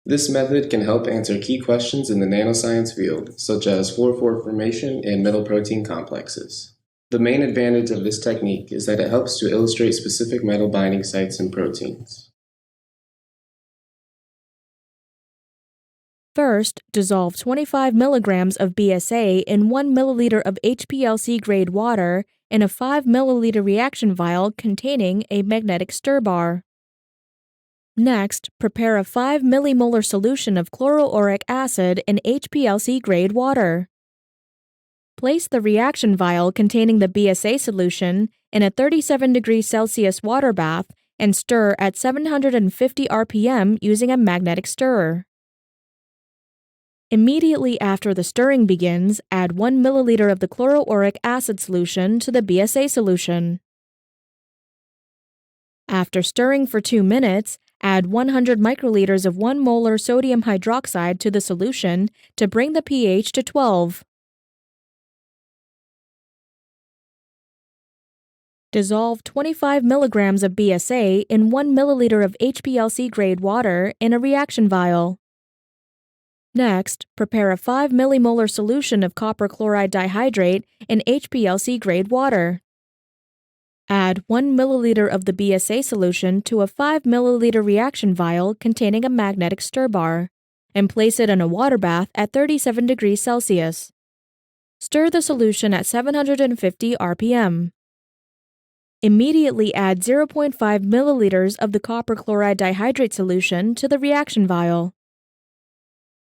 This method can help answer key questions in the nanoscience field, such as fluorophore formation and metal protein complexes. The main advantage of this technique is that it helps to illustrate specific metal binding sites in proteins. First, dissolve 25 milligrams of BSA in 1 milliliter of HPLC-grade water in a 5 milliliter reaction vial containing a magnetic stir bar. Next, prepare a 5 millimolar solution of chloroauric acid in HPLC-grade water. Place the reaction vial containing the BSA solution in a 37 degrees Celsius water bath and stir at 750 RPM using a magnetic stirrer. Immediately after the stirring begins, add 1 milliliter of the chloroauric acid solution to the BSA solution. After stirring for 2 minutes, add 100 microliters of 1 molar sodium hydroxide to the solution to bring the pH to 12. Dissolve 25 milligrams of BSA in 1 milliliter of HPLC-grade water in a reaction vial. Next, prepare a 5 millimolar solution of copper chloride dihydrate in HPLC-grade water. Add 1 milliliter of the BSA solution to a 5 milliliter reaction vial containing a magnetic stir bar, and place it in a water bath at 37 degrees Celsius. Stir the solution at 750 RPM. Immediately add 0.5 milliliters of the copper chloride dihydrate solution to the reaction vial.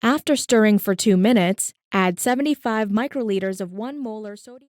After stirring for 2 minutes, add 75 microliters of 1 molar sodium